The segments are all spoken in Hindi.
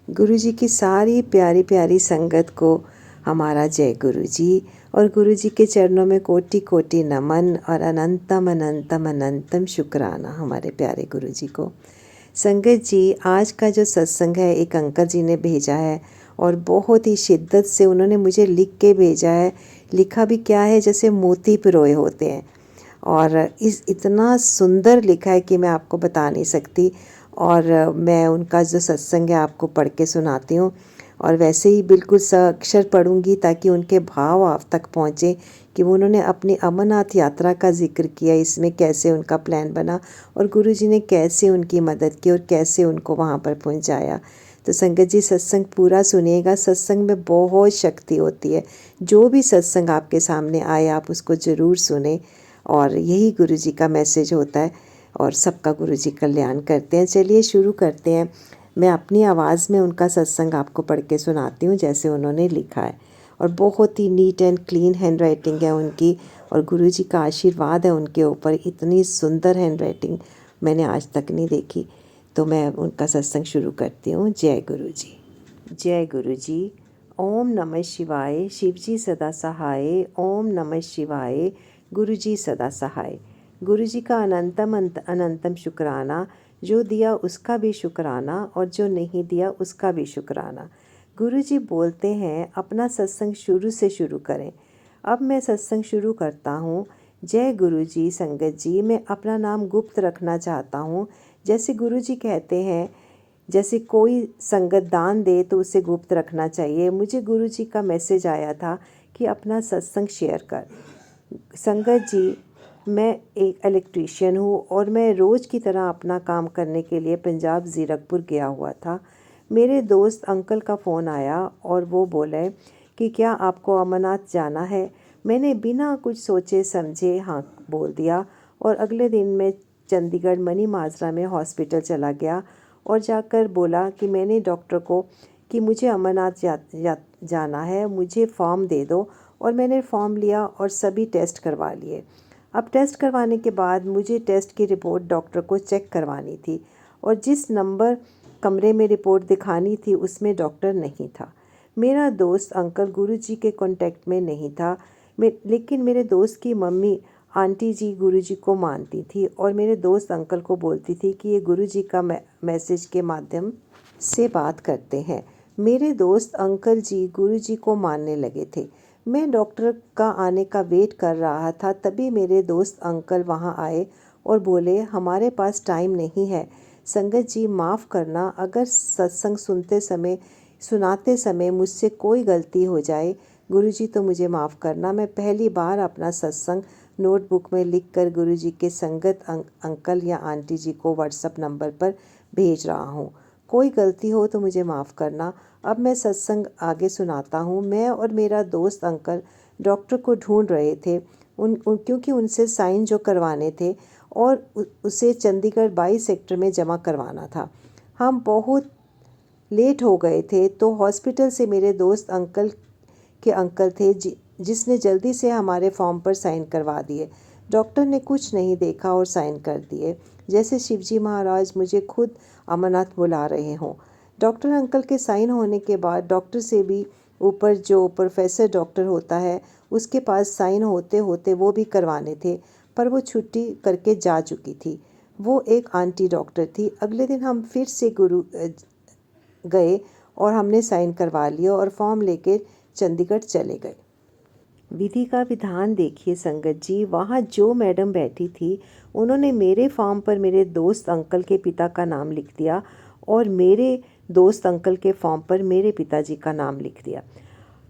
गुरु जी की सारी प्यारी प्यारी संगत को हमारा जय गुरु जी। और गुरु जी के चरणों में कोटि कोटि नमन और अनंतम अनंतम अनंतम शुक्राना हमारे प्यारे गुरु जी को। संगत जी, आज का जो सत्संग है एक अंकल जी ने भेजा है और बहुत ही शिद्दत से उन्होंने मुझे लिख के भेजा है। लिखा भी क्या है, जैसे मोती पिरोए होते हैं, और इस इतना सुंदर लिखा है कि मैं आपको बता नहीं सकती। और मैं उनका जो सत्संग है आपको पढ़ के सुनाती हूँ, और वैसे ही बिल्कुल अक्षर पढ़ूंगी ताकि उनके भाव आप तक पहुँचे कि वो उन्होंने अपनी अमरनाथ यात्रा का जिक्र किया, इसमें कैसे उनका प्लान बना और गुरुजी ने कैसे उनकी मदद की और कैसे उनको वहाँ पर पहुँचाया। तो संगत जी, सत्संग पूरा सुनिएगा। सत्संग में बहुत शक्ति होती है। जो भी सत्संग आपके सामने आए आप उसको ज़रूर सुने, और यही गुरु जी का मैसेज होता है, और सबका गुरु जी कल्याण करते हैं। चलिए शुरू करते हैं। मैं अपनी आवाज़ में उनका सत्संग आपको पढ़ के सुनाती हूँ जैसे उन्होंने लिखा है, और बहुत ही neat and clean hand writing है उनकी, और गुरु जी का आशीर्वाद है उनके ऊपर। इतनी सुंदर हैंड राइटिंग मैंने आज तक नहीं देखी। तो मैं उनका सत्संग शुरू करती हूँ। जय गुरु जी। जय गुरु जी। ओम नमः शिवाय। शिव जी सदा सहाय। ओम नमः शिवाय। गुरु जी सदा सहाय। गुरु जी का अनंतम अनंतम शुक्राना। जो दिया उसका भी शुक्राना और जो नहीं दिया उसका भी शुक्राना। गुरु जी बोलते हैं अपना सत्संग शुरू से शुरू करें। अब मैं सत्संग शुरू करता हूँ। जय गुरु जी। संगत जी, मैं अपना नाम गुप्त रखना चाहता हूँ। जैसे गुरु जी कहते हैं, जैसे कोई संगत दान दे तो उसे गुप्त रखना चाहिए। मुझे गुरु जी का मैसेज आया था कि अपना सत्संग शेयर कर। संगत जी, मैं एक इलेक्ट्रीशियन हूँ और मैं रोज़ की तरह अपना काम करने के लिए पंजाब ज़ीरकपुर गया हुआ था। मेरे दोस्त अंकल का फ़ोन आया और वो बोले कि क्या आपको अमरनाथ जाना है। मैंने बिना कुछ सोचे समझे हाँ बोल दिया, और अगले दिन मैं चंडीगढ़ मनी माजरा में हॉस्पिटल चला गया और जाकर बोला कि मैंने डॉक्टर को कि मुझे अमरनाथ जाना है, मुझे फॉर्म दे दो। और मैंने फॉर्म लिया और सभी टेस्ट करवा लिए। अब टेस्ट करवाने के बाद मुझे टेस्ट की रिपोर्ट डॉक्टर को चेक करवानी थी, और जिस नंबर कमरे में रिपोर्ट दिखानी थी उसमें डॉक्टर नहीं था। मेरा दोस्त अंकल गुरुजी के कांटेक्ट में नहीं था, लेकिन मेरे दोस्त की मम्मी आंटी जी गुरुजी को मानती थी, और मेरे दोस्त अंकल को बोलती थी कि ये गुरुजी का मैसेज के माध्यम से बात करते हैं। मेरे दोस्त अंकल जी गुरुजी को मानने लगे थे। मैं डॉक्टर का आने का वेट कर रहा था, तभी मेरे दोस्त अंकल वहां आए और बोले हमारे पास टाइम नहीं है। संगत जी, माफ़ करना अगर सत्संग सुनाते समय मुझसे कोई गलती हो जाए। गुरुजी तो मुझे माफ़ करना। मैं पहली बार अपना सत्संग नोटबुक में लिखकर गुरुजी के संगत अंकल या आंटी जी को व्हाट्सएप नंबर पर भेज रहा हूँ। कोई गलती हो तो मुझे माफ़ करना। अब मैं सत्संग आगे सुनाता हूँ। मैं और मेरा दोस्त अंकल डॉक्टर को ढूंढ रहे थे क्योंकि उनसे साइन जो करवाने थे और उसे चंडीगढ़ 22 सेक्टर में जमा करवाना था। हम बहुत लेट हो गए थे, तो हॉस्पिटल से मेरे दोस्त अंकल के अंकल थे जिसने जल्दी से हमारे फॉर्म पर साइन करवा दिए। डॉक्टर ने कुछ नहीं देखा और साइन कर दिए, जैसे शिवजी महाराज मुझे खुद अमरनाथ बुला रहे हों। डॉक्टर अंकल के साइन होने के बाद डॉक्टर से भी ऊपर जो प्रोफेसर डॉक्टर होता है उसके पास साइन होते होते वो भी करवाने थे, पर वो छुट्टी करके जा चुकी थी। वो एक आंटी डॉक्टर थी। अगले दिन हम फिर से गुरु गए और हमने साइन करवा लिया और फॉर्म लेके चंडीगढ़ चले गए। विधि का विधान देखिए संगत जी। वहाँ जो मैडम बैठी थी उन्होंने मेरे फॉर्म पर मेरे दोस्त अंकल के पिता का नाम लिख दिया, और मेरे दोस्त अंकल के फॉर्म पर मेरे पिताजी का नाम लिख दिया।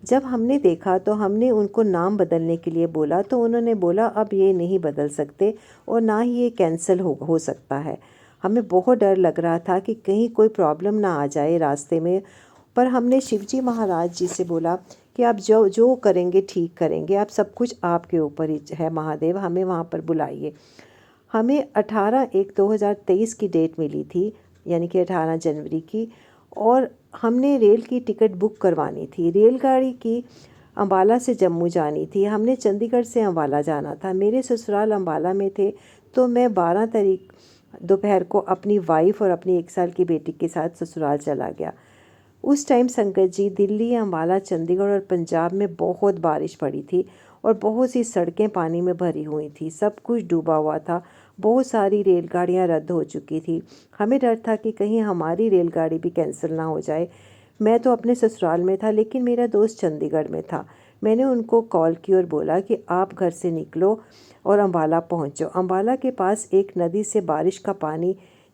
जब हमने देखा तो हमने उनको नाम बदलने के लिए बोला, तो उन्होंने बोला अब ये नहीं बदल सकते और ना ही ये कैंसिल हो सकता है। हमें बहुत डर लग रहा था कि कहीं कोई प्रॉब्लम ना आ जाए रास्ते में, पर हमने शिवजी महाराज जी से बोला कि आप जो जो करेंगे ठीक करेंगे, आप सब कुछ आपके ऊपर ही है महादेव, हमें वहाँ पर बुलाइए। हमें 18/1/2023 की डेट मिली थी, यानी कि 18 जनवरी की, और हमने रेल की टिकट बुक करवानी थी। रेलगाड़ी की अम्बाला से जम्मू जानी थी। हमने चंडीगढ़ से अम्बाला जाना था। मेरे ससुराल अम्बाला में थे, तो मैं 12 तारीख दोपहर को अपनी वाइफ और अपनी 1 साल की बेटी के साथ ससुराल चला गया। उस टाइम संगत जी दिल्ली, अम्बाला, चंडीगढ़ और पंजाब में बहुत बारिश पड़ी थी और बहुत सी सड़कें पानी में भरी हुई थी। सब कुछ डूबा हुआ था। बहुत सारी रेलगाड़ियां रद्द हो चुकी थी। हमें डर था कि कहीं हमारी रेलगाड़ी भी कैंसिल ना हो जाए। मैं तो अपने ससुराल में था, लेकिन मेरा दोस्त चंडीगढ़ में था। मैंने उनको कॉल की और बोला कि आप घर से निकलो और अम्बाला पहुँचो। अम्बाला के पास एक नदी से बारिश का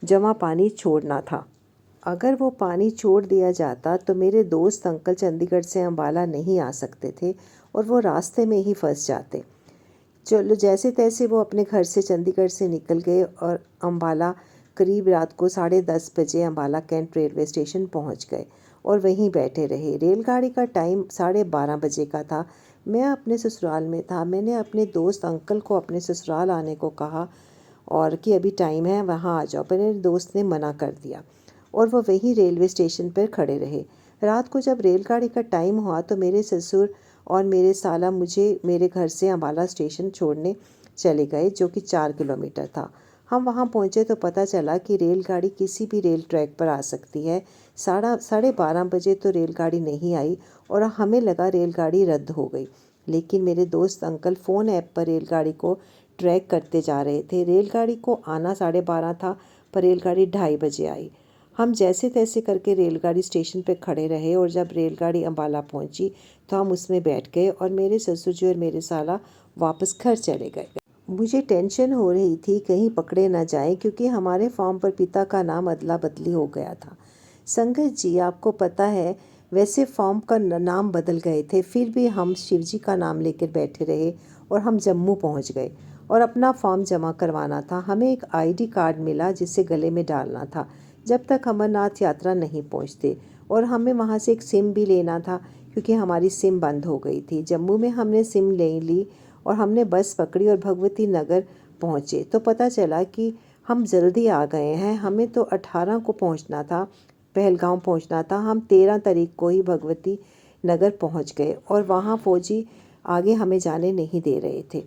जमा पानी छोड़ना था। अगर वो पानी छोड़ दिया जाता तो मेरे दोस्त अंकल चंडीगढ़ से अम्बाला नहीं आ सकते थे और वो रास्ते में ही फंस जाते। चलो, जैसे तैसे वो अपने घर से चंडीगढ़ से निकल गए और अम्बाला करीब रात को 10:30 बजे अम्बाला कैंट रेलवे स्टेशन पहुंच गए और वहीं बैठे रहे। रेलगाड़ी का टाइम 12:30 बजे का था। मैं अपने ससुराल में था। मैंने अपने दोस्त अंकल को अपने ससुराल आने को कहा और कि अभी टाइम है, वहाँ आ जाओ, पर मेरे दोस्त ने मना कर दिया और वो वहीं रेलवे स्टेशन पर खड़े रहे। रात को जब रेलगाड़ी का टाइम हुआ तो मेरे ससुर और मेरे साला मुझे मेरे घर से अम्बाला स्टेशन छोड़ने चले गए, जो कि 4 किलोमीटर था। हम वहाँ पहुँचे तो पता चला कि रेलगाड़ी किसी भी रेल ट्रैक पर आ सकती है। 12:30 बजे तो रेलगाड़ी नहीं आई और हमें लगा रेलगाड़ी रद्द हो गई। लेकिन मेरे दोस्त अंकल फ़ोन ऐप पर रेलगाड़ी को ट्रैक करते जा रहे थे। रेलगाड़ी को आना 12:30 था, पर रेलगाड़ी 2:30 बजे आई। हम जैसे तैसे करके रेलगाड़ी स्टेशन पर खड़े रहे और जब रेलगाड़ी अम्बाला पहुंची तो हम उसमें बैठ गए और मेरे ससुर जी और मेरे साला वापस घर चले गए। मुझे टेंशन हो रही थी कहीं पकड़े ना जाएं, क्योंकि हमारे फॉर्म पर पिता का नाम अदला बदली हो गया था। संगत जी, आपको पता है, वैसे फॉर्म का नाम बदल गए थे, फिर भी हम शिवजी का नाम लेकर बैठे रहे और हम जम्मू पहुंच गए और अपना फॉर्म जमा करवाना था। हमें एक आईडी कार्ड मिला जिसे गले में डालना था जब तक अमरनाथ यात्रा नहीं पहुंचते, और हमें वहां से एक सिम भी लेना था क्योंकि हमारी सिम बंद हो गई थी। जम्मू में हमने सिम ले ली और हमने बस पकड़ी और भगवती नगर पहुंचे तो पता चला कि हम जल्दी आ गए हैं। हमें तो 18 को पहुंचना था, पहलगांव पहुंचना था। हम 13 तारीख को ही भगवती नगर पहुंच गए और वहां फौजी आगे हमें जाने नहीं दे रहे थे।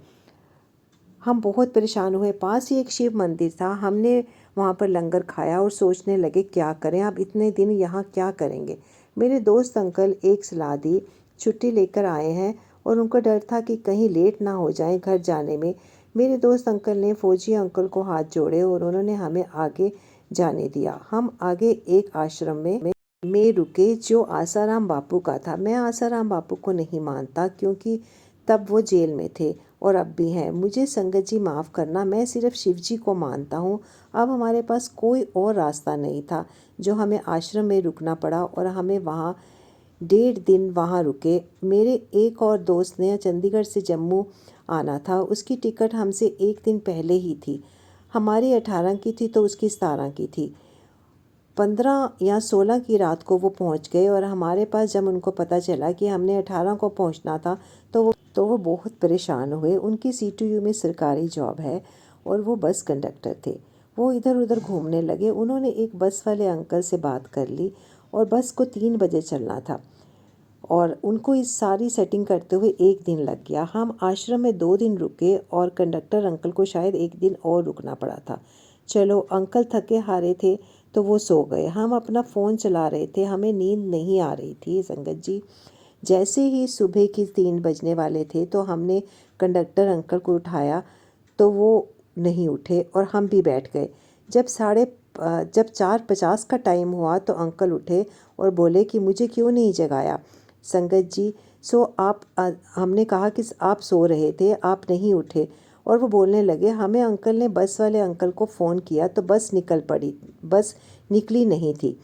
हम बहुत परेशान हुए। पास ही एक शिव मंदिर था। हमने वहाँ पर लंगर खाया और सोचने लगे क्या करें, अब इतने दिन यहाँ क्या करेंगे। मेरे दोस्त अंकल एक सलाह दी, छुट्टी लेकर आए हैं और उनको डर था कि कहीं लेट ना हो जाए घर जाने में। मेरे दोस्त अंकल ने फौजी अंकल को हाथ जोड़े और उन्होंने हमें आगे जाने दिया। हम आगे एक आश्रम में रुके जो आसाराम बापू का था। मैं आसाराम बापू को नहीं मानता क्योंकि तब वो जेल में थे और अब भी हैं। मुझे संगत जी माफ़ करना, मैं सिर्फ शिव जी को मानता हूँ। अब हमारे पास कोई और रास्ता नहीं था, जो हमें आश्रम में रुकना पड़ा और हमें वहाँ 1.5 दिन वहाँ रुके। मेरे एक और दोस्त ने चंडीगढ़ से जम्मू आना था, उसकी टिकट हमसे एक दिन पहले ही थी। हमारी 18 की थी तो उसकी 17 की थी। 15 या 16 की रात को वो पहुंच गए और हमारे पास जब उनको पता चला कि हमने 18 को पहुंचना था तो वो बहुत परेशान हुए। उनकी CTU में सरकारी जॉब है और वो बस कंडक्टर थे। वो इधर उधर घूमने लगे। उन्होंने एक बस वाले अंकल से बात कर ली और बस को 3 बजे चलना था और उनको इस सारी सेटिंग करते हुए एक दिन लग गया। हम आश्रम में 2 दिन रुके और कंडक्टर अंकल को शायद एक दिन और रुकना पड़ा था। चलो, अंकल थके हारे थे तो वो सो गए। हम अपना फ़ोन चला रहे थे, हमें नींद नहीं आ रही थी संगत जी। जैसे ही सुबह की 3 बजने वाले थे तो हमने कंडक्टर अंकल को उठाया तो वो नहीं उठे और हम भी बैठ गए। जब 4:50 का टाइम हुआ तो अंकल उठे और बोले कि मुझे क्यों नहीं जगाया संगत जी। हमने कहा कि आप सो रहे थे, आप नहीं उठे, और वो बोलने लगे हमें अंकल ने बस वाले अंकल को फ़ोन किया तो बस निकल पड़ी। बस निकली नहीं थी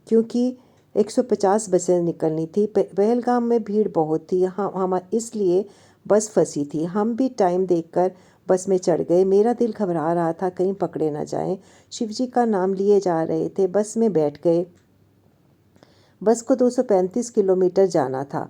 क्योंकि 150 बसें निकलनी थी। पहलगाम में भीड़ बहुत थी, हम इसलिए बस फंसी थी। हम भी टाइम देखकर बस में चढ़ गए। मेरा दिल घबरा रहा था कहीं पकड़े ना जाएं। शिवजी का नाम लिए जा रहे थे। बस में बैठ गए। बस को 235 किलोमीटर जाना था।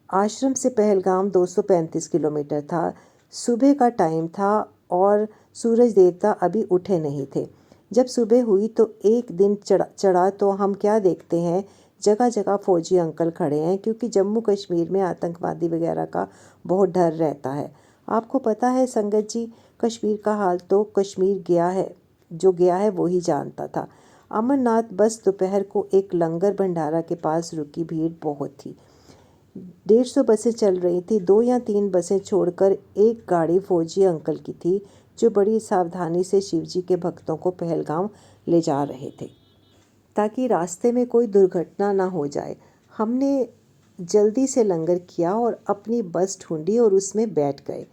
आश्रम से पहलगाम 235 किलोमीटर था। सुबह का टाइम था और सूरज देवता अभी उठे नहीं थे। जब सुबह हुई तो एक दिन चढ़ा तो हम क्या देखते हैं, जगह जगह फौजी अंकल खड़े हैं क्योंकि जम्मू कश्मीर में आतंकवादी वगैरह का बहुत डर रहता है। आपको पता है संगत जी, कश्मीर का हाल तो कश्मीर गया है, जो गया है वो ही जानता था। अमरनाथ बस दोपहर को एक लंगर भंडारा के पास रुकी। भीड़ बहुत थी। 150 बसें चल रही थी। 2 या 3 बसें छोड़कर एक गाड़ी फौजी अंकल की थी, जो बड़ी सावधानी से शिवजी के भक्तों को पहलगाम ले जा रहे थे, ताकि रास्ते में कोई दुर्घटना ना हो जाए। हमने जल्दी से लंगर किया और अपनी बस ढूंढी और उसमें बैठ गए।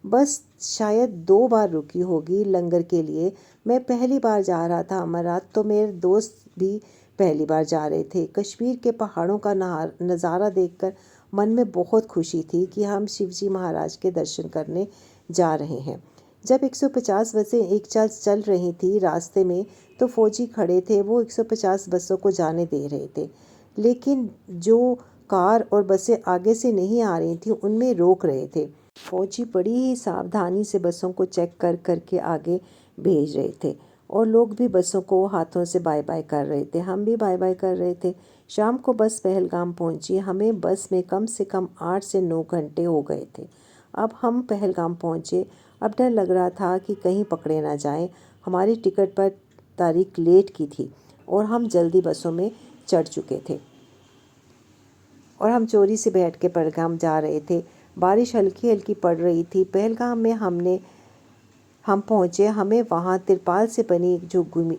बस शायद 2 बार रुकी होगी लंगर के लिए। मैं पहली बार जा रहा था अमरनाथ, तो मेरे दोस्त भी पहली बार जा रहे थे। कश्मीर के पहाड़ों का नज़ारा देखकर मन में बहुत खुशी थी कि हम शिवजी महाराज के दर्शन करने जा रहे हैं। जब 150 बसें एक साथ चल रही थी रास्ते में, तो फौजी खड़े थे। वो 150 बसों को जाने दे रहे थे, लेकिन जो कार और बसें आगे से नहीं आ रही थी उनमें रोक रहे थे। फौजी बड़ी ही सावधानी से बसों को चेक कर करके आगे भेज रहे थे, और लोग भी बसों को हाथों से बाय बाय कर रहे थे। हम भी बाय बाय कर रहे थे। शाम को बस पहलगाम पहुंची। हमें बस में कम से कम 8 से 9 घंटे हो गए थे। अब हम पहलगाम पहुंचे। अब डर लग रहा था कि कहीं पकड़े ना जाएं। हमारी टिकट पर तारीख लेट की थी और हम जल्दी बसों में चढ़ चुके थे, और हम चोरी से बैठ के पहलगाम जा रहे थे। बारिश हल्की हल्की पड़ रही थी। पहलगाम में हम पहुँचे। हमें वहाँ तिरपाल से बनी एक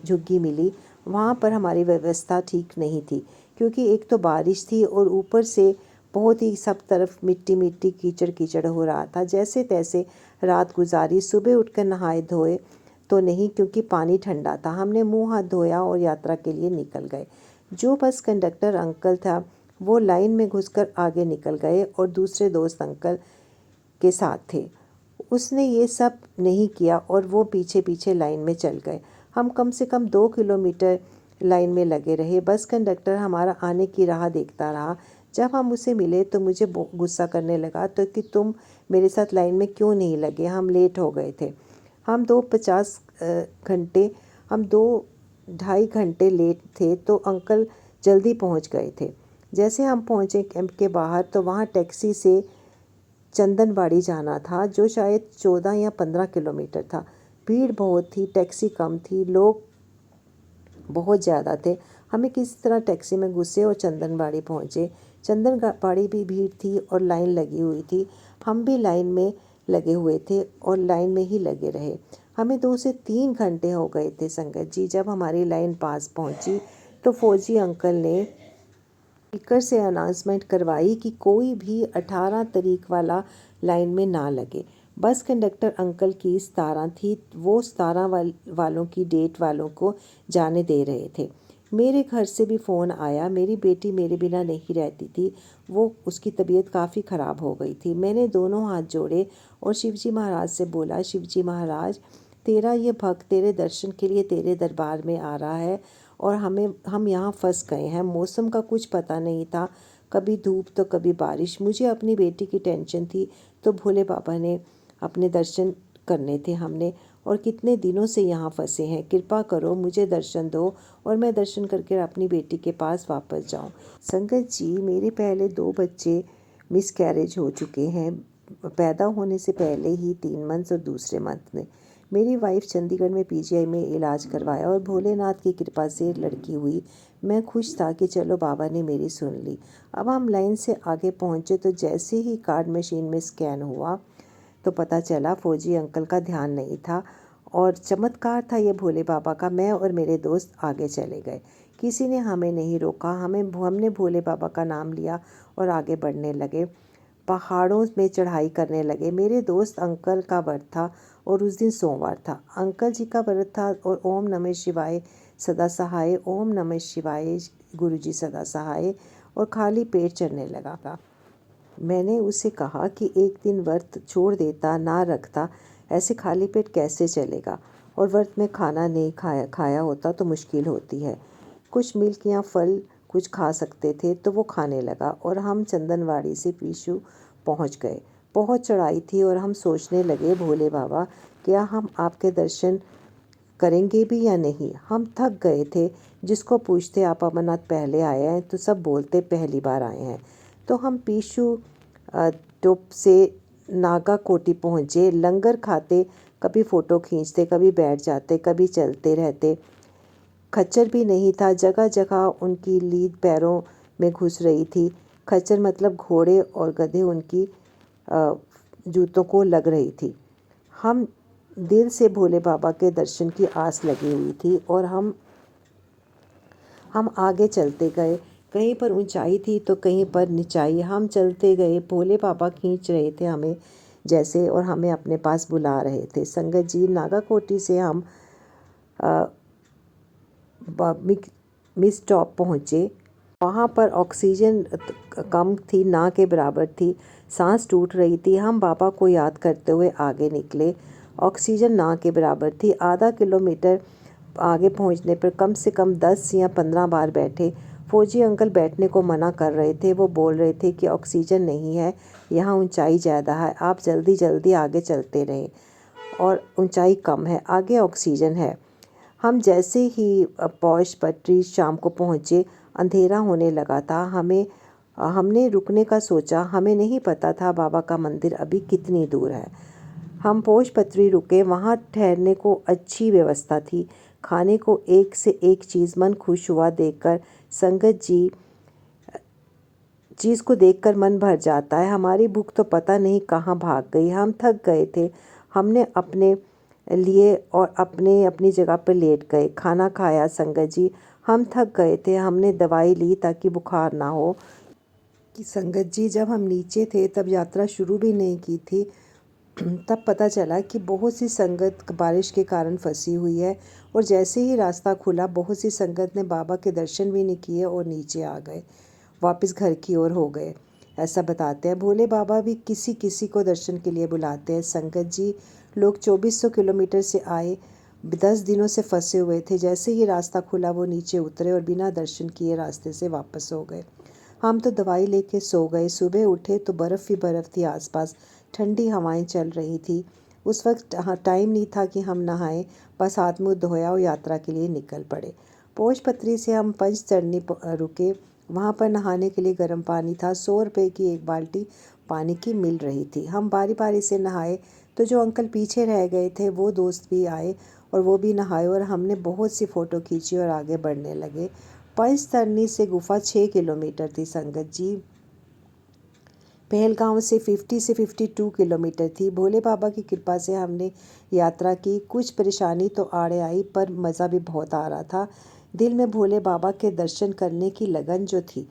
झुग्गी मिली। वहाँ पर हमारी व्यवस्था ठीक नहीं थी, क्योंकि एक तो बारिश थी और ऊपर से बहुत ही सब तरफ मिट्टी मिट्टी कीचड़ कीचड़ हो रहा था। जैसे तैसे रात गुजारी। सुबह उठकर नहाए धोए तो नहीं, क्योंकि पानी ठंडा था। हमने मुंह हाथ धोया और यात्रा के लिए निकल गए। जो बस कंडक्टर अंकल था, वो लाइन में घुसकर आगे निकल गए और दूसरे दोस्त अंकल के साथ थे। उसने ये सब नहीं किया और वो पीछे पीछे लाइन में चल गए। हम कम से कम 2 किलोमीटर लाइन में लगे रहे। बस कंडक्टर हमारा आने की राह देखता रहा। जब हम उसे मिले तो मुझे गुस्सा करने लगा, तो कि तुम मेरे साथ लाइन में क्यों नहीं लगे, हम लेट हो गए थे। हम 2 ढाई घंटे लेट थे, तो अंकल जल्दी पहुंच गए थे। जैसे हम पहुंचे कैंप के बाहर, तो वहाँ टैक्सी से चंदनबाड़ी जाना था, जो शायद 14 या 15 किलोमीटर था। भीड़ बहुत थी, टैक्सी कम थी, लोग बहुत ज़्यादा थे। हमें किसी तरह टैक्सी में घुसे और चंदनबाड़ी पहुँचे। चंदनबाड़ी भी भीड़ थी और लाइन लगी हुई थी। हम भी लाइन में लगे हुए थे और लाइन में ही लगे रहे। हमें 2 से 3 घंटे हो गए थे संगत जी। जब हमारी लाइन पास पहुँची, तो फौजी अंकल ने स्पीकर से अनाउंसमेंट करवाई कि कोई भी 18 तारीख वाला लाइन में ना लगे। बस कंडक्टर अंकल की 17 थी। वो 17 वालों की डेट वालों को जाने दे रहे थे। मेरे घर से भी फ़ोन आया। मेरी बेटी मेरे बिना नहीं रहती थी। उसकी तबीयत काफ़ी ख़राब हो गई थी। मैंने दोनों हाथ जोड़े और शिवजी महाराज से बोला, शिवजी महाराज, तेरा ये भक्त तेरे दर्शन के लिए तेरे दरबार में आ रहा है, और हम यहाँ फंस गए हैं। मौसम का कुछ पता नहीं था, कभी धूप तो कभी बारिश। मुझे अपनी बेटी की टेंशन थी, तो भोले बाबा ने अपने दर्शन करने थे हमने, और कितने दिनों से यहाँ फंसे हैं। कृपा करो, मुझे दर्शन दो और मैं दर्शन करके अपनी बेटी के पास वापस जाऊँ। संगत जी, मेरे पहले 2 बच्चे मिसकैरेज हो चुके हैं, पैदा होने से पहले ही 3 मंथ्स और दूसरे मंथ में। मेरी वाइफ चंडीगढ़ में पीजीआई में इलाज करवाया और भोलेनाथ की कृपा से लड़की हुई। मैं खुश था कि चलो बाबा ने मेरी सुन ली। अब हम लाइन से आगे पहुँचे, तो जैसे ही कार्ड मशीन में स्कैन हुआ, तो पता चला फौजी अंकल का ध्यान नहीं था, और चमत्कार था ये भोले बाबा का। मैं और मेरे दोस्त आगे चले गए। किसी ने हमें नहीं रोका। हमने भोले बाबा का नाम लिया और आगे बढ़ने लगे। पहाड़ों में चढ़ाई करने लगे। मेरे दोस्त अंकल का व्रत था और उस दिन सोमवार था। अंकल जी का व्रत था और ओम नमः शिवाय सदा सहाय, ओम नमः शिवाय गुरुजी सदा सहाय, और खाली पेट चढ़ने लगा। मैंने उसे कहा कि एक दिन व्रत छोड़ देता, ना रखता, ऐसे खाली पेट कैसे चलेगा, और व्रत में खाना नहीं खाया होता तो मुश्किल होती है। कुछ मिल्क या फल कुछ खा सकते थे, तो वो खाने लगा, और हम चंदनवाड़ी से पीछू पहुंच गए। बहुत चढ़ाई थी और हम सोचने लगे, भोले बाबा, क्या हम आपके दर्शन करेंगे भी या नहीं। हम थक गए थे। जिसको पूछते आप अमरनाथ पहले आए हैं, तो सब बोलते पहली बार आए हैं। तो हम पीछू टोप से नागा कोटी पहुँचे। लंगर खाते, कभी फ़ोटो खींचते, कभी बैठ जाते, कभी चलते रहते। खच्चर भी नहीं था, जगह जगह उनकी लीद पैरों में घुस रही थी। खच्चर मतलब घोड़े और गधे उनकी जूतों को लग रही थी। हम दिल से भोले बाबा के दर्शन की आस लगी हुई थी और हम आगे चलते गए। कहीं पर ऊंचाई थी तो कहीं पर निचाई। हम चलते गए, भोले बाबा खींच रहे थे हमें जैसे, और हमें अपने पास बुला रहे थे। संगत जी, नागाकोटी से हम मिस टॉप पहुँचे। वहाँ पर ऑक्सीजन कम थी, ना के बराबर थी, सांस टूट रही थी। हम बाबा को याद करते हुए आगे निकले। ऑक्सीजन ना के बराबर थी। आधा किलोमीटर आगे पहुँचने पर कम से कम 10 या 15 बार बैठे। फौजी अंकल बैठने को मना कर रहे थे। वो बोल रहे थे कि ऑक्सीजन नहीं है, यहाँ ऊंचाई ज़्यादा है, आप जल्दी जल्दी आगे चलते रहें, और ऊंचाई कम है, आगे ऑक्सीजन है। हम जैसे ही पौष पटरी शाम को पहुँचे, अंधेरा होने लगा था। हमने रुकने का सोचा। हमें नहीं पता था बाबा का मंदिर अभी कितनी दूर है। हम पोष पत्री रुके। वहाँ ठहरने को अच्छी व्यवस्था थी। खाने को एक से एक चीज़, मन खुश हुआ देखकर। संगत जी, चीज़ को देखकर मन भर जाता है। हमारी भूख तो पता नहीं कहाँ भाग गई। हम थक गए थे। हमने अपने लिए और अपनी जगह पर लेट गए। खाना खाया। संगत जी, हम थक गए थे। हमने दवाई ली ताकि बुखार ना हो। कि संगत जी, जब हम नीचे थे तब यात्रा शुरू भी नहीं की थी। तब पता चला कि बहुत सी संगत बारिश के कारण फंसी हुई है, और जैसे ही रास्ता खुला बहुत सी संगत ने बाबा के दर्शन भी नहीं किए और नीचे आ गए, वापस घर की ओर हो गए। ऐसा बताते हैं भोले बाबा भी किसी किसी को दर्शन के लिए बुलाते हैं। संगत जी, लोग 2400 किलोमीटर से आए, 10 दिनों से फंसे हुए थे। जैसे ही रास्ता खुला वो नीचे उतरे और बिना दर्शन किए रास्ते से वापस हो गए। हम तो दवाई लेके सो गए। सुबह उठे तो बर्फ़ ही बर्फ़ थी आसपास, ठंडी हवाएं चल रही थी। उस वक्त टाइम नहीं था कि हम नहाएं, बस हाथ मुँह धोया और यात्रा के लिए निकल पड़े। पोषपत्री से हम पंचतरणी रुके। वहाँ पर नहाने के लिए गर्म पानी था। 100 रुपये की एक बाल्टी पानी की मिल रही थी। हम बारी बारी से नहाए तो जो अंकल पीछे रह गए थे वो दोस्त भी आए और वो भी नहाए, और हमने बहुत सी फ़ोटो खींची और आगे बढ़ने लगे। पंचतरणी से गुफा 6 किलोमीटर थी संगत जी। पहलगांव से 52 किलोमीटर थी। भोले बाबा की कृपा से हमने यात्रा की। कुछ परेशानी तो आड़े आई, पर मज़ा भी बहुत आ रहा था। दिल में भोले बाबा के दर्शन करने की लगन जो थी।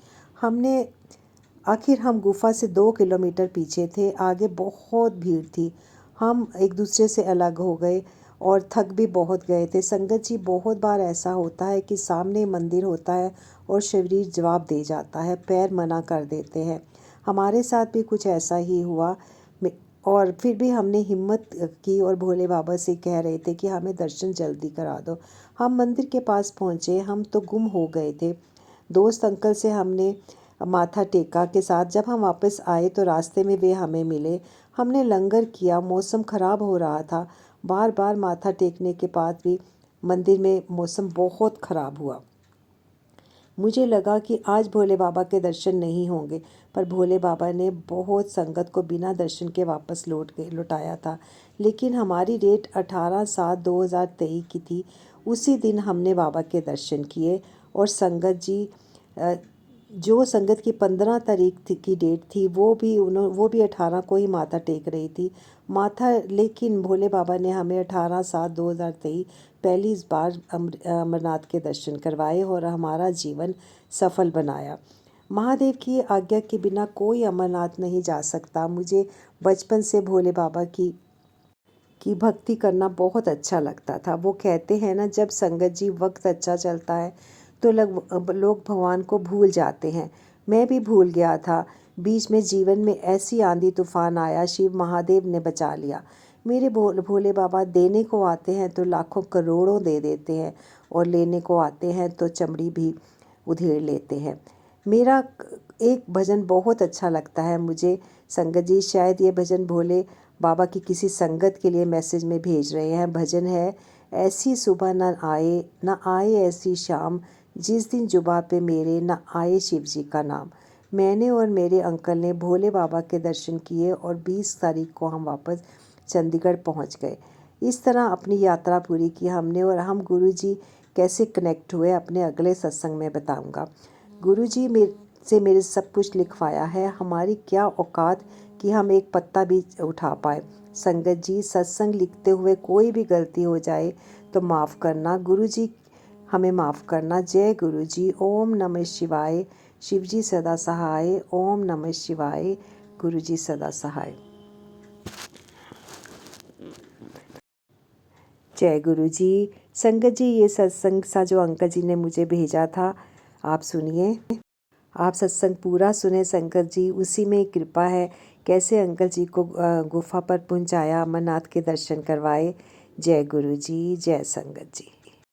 आखिर हम गुफा से 2 किलोमीटर पीछे थे। आगे बहुत भीड़ थी। हम एक दूसरे से अलग हो गए और थक भी बहुत गए थे। संगत जी, बहुत बार ऐसा होता है कि सामने मंदिर होता है और शरीर जवाब दे जाता है, पैर मना कर देते हैं। हमारे साथ भी कुछ ऐसा ही हुआ, और फिर भी हमने हिम्मत की और भोले बाबा से कह रहे थे कि हमें दर्शन जल्दी करा दो। हम मंदिर के पास पहुँचे। हम तो गुम हो गए थे। दोस्त अंकल से हमने माथा टेका के साथ। जब हम वापस आए तो रास्ते में वे हमें मिले। हमने लंगर किया। मौसम ख़राब हो रहा था। बार बार माथा टेकने के बाद भी मंदिर में मौसम बहुत ख़राब हुआ। मुझे लगा कि आज भोले बाबा के दर्शन नहीं होंगे, पर भोले बाबा ने बहुत संगत को बिना दर्शन के वापस लौटाया था। लेकिन हमारी डेट 18/7/2023 की थी। उसी दिन हमने बाबा के दर्शन किए। और संगत जी, जो संगत की 15 तारीख की डेट थी वो भी 18 को ही माथा टेक रही थी माथा। लेकिन भोले बाबा ने हमें 18/7/2023 पहली बार अमरनाथ के दर्शन करवाए और हमारा जीवन सफल बनाया। महादेव की आज्ञा के बिना कोई अमरनाथ नहीं जा सकता। मुझे बचपन से भोले बाबा की भक्ति करना बहुत अच्छा लगता था। वो कहते हैं ना, जब संगत जी वक्त अच्छा चलता है तो लोग भगवान को भूल जाते हैं। मैं भी भूल गया था। बीच में जीवन में ऐसी आंधी तूफान आया, शिव महादेव ने बचा लिया। मेरे भोले बाबा देने को आते हैं तो लाखों करोड़ों दे देते हैं, और लेने को आते हैं तो चमड़ी भी उधेड़ लेते हैं। मेरा एक भजन बहुत अच्छा लगता है मुझे संगत जी। शायद ये भजन भोले बाबा की किसी संगत के लिए मैसेज में भेज रहे हैं। भजन है, ऐसी सुबह न आए ऐसी शाम, जिस दिन जुबा पे मेरे न आए शिव जी का नाम। मैंने और मेरे अंकल ने भोले बाबा के दर्शन किए और 20 तारीख को हम वापस चंडीगढ़ पहुंच गए। इस तरह अपनी यात्रा पूरी की हमने, और हम गुरु जी कैसे कनेक्ट हुए अपने अगले सत्संग में बताऊंगा। गुरुजी मेरे सब कुछ लिखवाया है, हमारी क्या औकात कि हम एक पत्ता भी उठा पाए। संगत जी, सत्संग लिखते हुए कोई भी गलती हो जाए तो माफ़ करना, गुरुजी हमें माफ़ करना। जय गुरुजी। ओम नमः शिवाय। शिवजी सदा सहाय। ओम नमः शिवाय। गुरुजी सदा सहाय। जय गुरुजी। संगत जी, ये सत्संग सा जो अंकल जी ने मुझे भेजा था, आप सुनिए। आप सत्संग पूरा सुने संगत जी, उसी में कृपा है। कैसे अंकल जी को गुफा पर पहुंचाया, अमरनाथ के दर्शन करवाए। जय गुरुजी। जय संगत जी।